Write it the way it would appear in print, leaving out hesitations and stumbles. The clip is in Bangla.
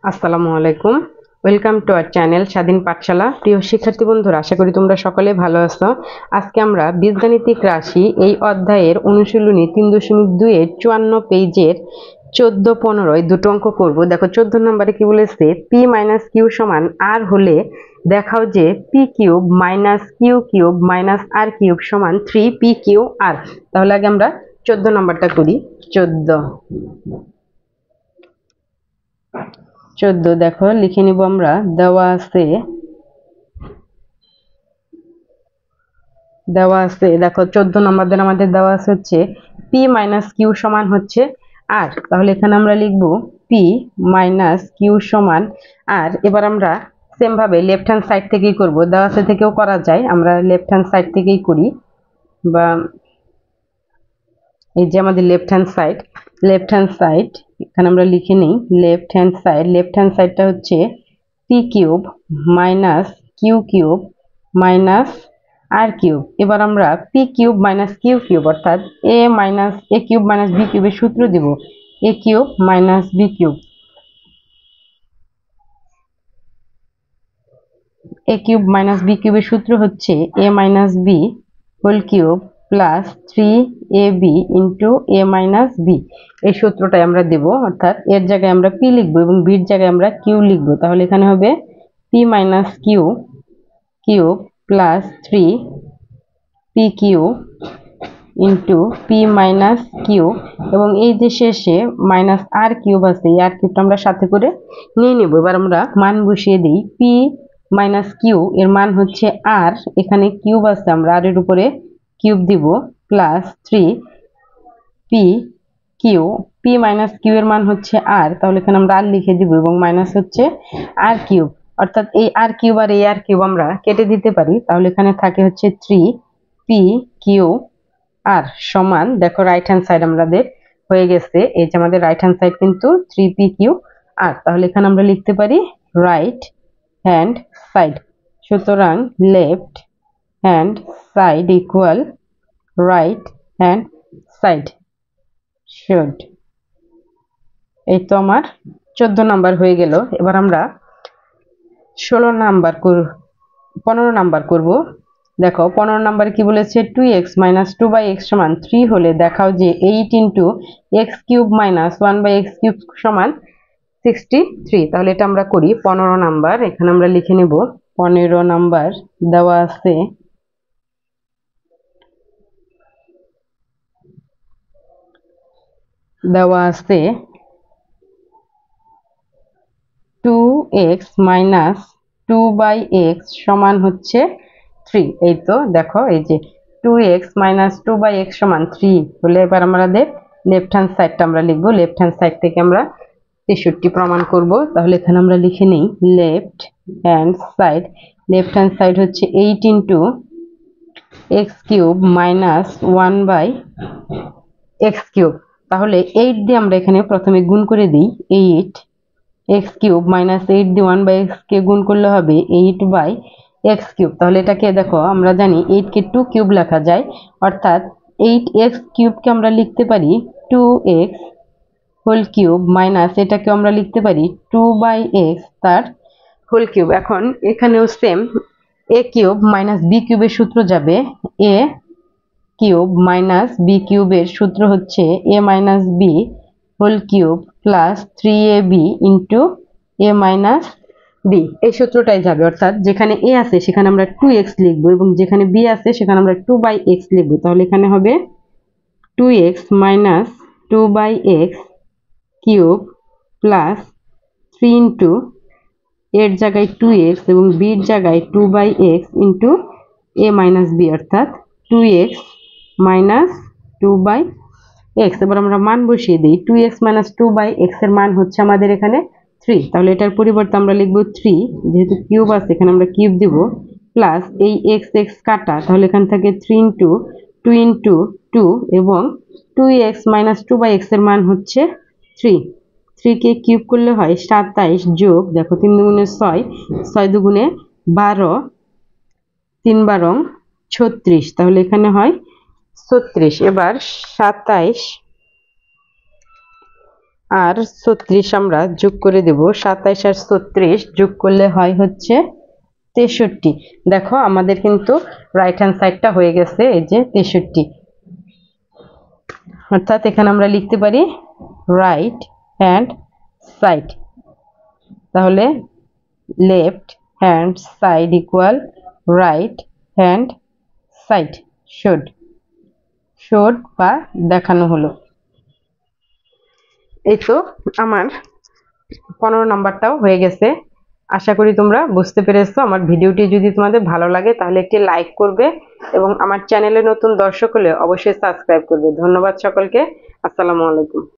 আসসালামু আলাইকুম। ওয়েলকাম টু আওয়ার চ্যানেল স্বাধীন পাঠশালা। প্রিয় শিক্ষার্থী বন্ধুরা, আশা করি তোমরা সকলে ভালো আছো। আজকে আমরা বীজগাণিতিক রাশি এই অধ্যায়ের অনুশীলনী 3.2 এর 54 পেজের 14, 15 দুটো অঙ্ক করব। দেখো 14 নম্বরে কি বলেছে, পি মাইনাস কিউ সমান আর হলে দেখাও যে P cube minus Q cube minus R cube সমান 3 পি কিউ আর। তাহলে আগে আমরা 14 নম্বরটা করি। 14 দেখো লিখে নিব আমরা। দেওয়া আছে দেখো 14 নম্বর আমাদের দেওয়া আছে হচ্ছে পি মাইনাস কিউ সমান হচ্ছে আর। তাহলে এখানে আমরা লিখব পি মাইনাস কিউ সমান আর। এবার আমরা সেম ভাবে লেফট হ্যান্ড সাইড থেকেই করব, দেওয়া আছে থেকেও করা যায়, আমরা লেফট হ্যান্ড সাইড থেকেই করি। বা এই যে আমাদের লেফট হ্যান্ড সাইড এখানে আমরা লিখে নিই। লেফট হ্যান্ড সাইডটা হচ্ছে P cube minus Q cube minus R cube. এবার আমরা P cube minus Q cube অর্থাৎ এ কিউব মাইনাস বি কিউবের সূত্র দিব। A cube minus B cube, A cube minus B কিউবের সূত্র হচ্ছে A minus B whole cube plus 3ab into A minus B. এই সূত্রটাই আমরা দেব, অর্থাৎ এর জায়গায় আমরা পি লিখবো এবং বির জায়গায় আমরা কিউ লিখবো। তাহলে এখানে হবে P minus Q cube plus 3পি Q into P minus Q, এবং এই যে শেষে মাইনাস আর কিউব আছে, এই আর কিউবটা আমরা সাথে করে নিয়ে নেব। এবার আমরা মান বসিয়ে দিই। পি মাইনাস কিউ এর মান হচ্ছে আর, এখানে কিউব আছে, আমরা আর এর উপরে কিউব দিব, প্লাস 3পি কিউ। পি মাইনাস কিউ এর মান হচ্ছে আর, তাহলে এখানে আমরা আর লিখে দিব এবং মাইনাস হচ্ছে আর কিউব, অর্থাৎ এই আর কিউব আর এই আর কিউব আমরা কেটে দিতে পারি। তাহলে এখানে থাকে হচ্ছে 3পি কিউ আর সমান, দেখো রাইট হ্যান্ড সাইড আমাদের হয়ে গেছে। এই যে আমাদের রাইট হ্যান্ড সাইড কিন্তু 3পি কিউ আর। তাহলে এখানে আমরা লিখতে পারি রাইট হ্যান্ড সাইড। সুতরাং left hand side equal right hand side should. এই তো আমার 14 নাম্বার হয়ে গেল। এবার আমরা 15 নাম্বার করব। দেখো 15 নাম্বারে কি বলেছে, 2x মাইনাস 2/x সমান 3 হলে দেখাও যে 8 into x cube minus 1/x cube সমান 63। তাহলে এটা আমরা করি। 15 নাম্বার এখানে আমরা লিখে নেব। 15 নাম্বার দেওয়া আছে দেওয়া আছে 2x মাইনাস 2/x সমান হচ্ছে 3। এই তো দেখো, এই যে 2x মাইনাস 2/x সমান 3 হলে এবার আমাদের লেফট হ্যান্ড সাইডটা আমরা লিখবো। লেফট হ্যান্ড সাইড থেকে আমরা 63 প্রমাণ করব। তাহলে এখানে আমরা লিখে নিই লেফট হ্যান্ড সাইড হচ্ছে 8 into x cube minus 1/x cube. তাহলে 8 দিয়ে আমরা এখানে প্রথমে গুণ করে দিই। 8x কিউব মাইনাস 8 দিয়ে 1/x কে গুণ করলে হবে 8/x কিউব। তাহলে এটাকে দেখো, আমরা জানি 8 কে 2 কিউব লেখা যায়, অর্থাৎ 8x কিউবকে আমরা লিখতে পারি 2x হোল কিউব মাইনাস এটাকে আমরা লিখতে পারি 2/x তার হোল কিউব। এখন এখানেও same, A cube minus B কিউবের সূত্র যাবে। এ কিউব মাইনাস বি কিউবের সূত্র হচ্ছে A minus B whole cube plus 3ab into A minus B. এই সূত্রটাই যাবে, অর্থাৎ যেখানে এ আছে সেখানে আমরা 2x লিখবো এবং যেখানে বি আছে সেখানে আমরা 2/x লিখবো। তাহলে এখানে হবে 2x minus 2/x cube plus 3 into এর জায়গায় 2x এবং বির জায়গায় 2/x into A minus B, অর্থাৎ 2x মাইনাস 2/x। এবার আমরা মান বসিয়ে দিই। 2x মাইনাস 2/x এর মান হচ্ছে আমাদের এখানে 3। তাহলে এটার পরিবর্তে আমরা লিখব 3, যেহেতু কিউব আছে এখানে আমরা কিউব দিব, প্লাস এই x কাটা, তাহলে এখান থেকে 3 ইন্টু 2 ইন্টু 2 এবং 2x মাইনাস 2/x এর মান হচ্ছে 3। 3 কে কিউব করলে হয় 27 যোগ, দেখো 3 দুগুণে 6, 6 দুগুণে 12, 3 12 36। তাহলে এখানে হয় 36। এবার 27 আর 36 আমরা যোগ করে দেব। 27 আর 36 যোগ করলে হয় হচ্ছে 63। দেখো আমাদের কিন্তু রাইট হ্যান্ড সাইডটা হয়ে গেছে, এই যে 63। অর্থাৎ এখানে আমরা লিখতে পারি রাইট হ্যান্ড সাইড। তাহলে left hand side equal right hand side. Showed বা দেখানো হলো। এই তো আমার 15 নাম্বারটাও হয়ে গেছে। আশা করি তোমরা বুঝতে পেরেছো। আমার ভিডিওটি যদি তোমাদের ভালো লাগে তাহলে একটি লাইক করবে এবং আমার চ্যানেলে নতুন দর্শক হলে অবশ্যই সাবস্ক্রাইব করবে। ধন্যবাদ সকলকে। আসসালামু আলাইকুম।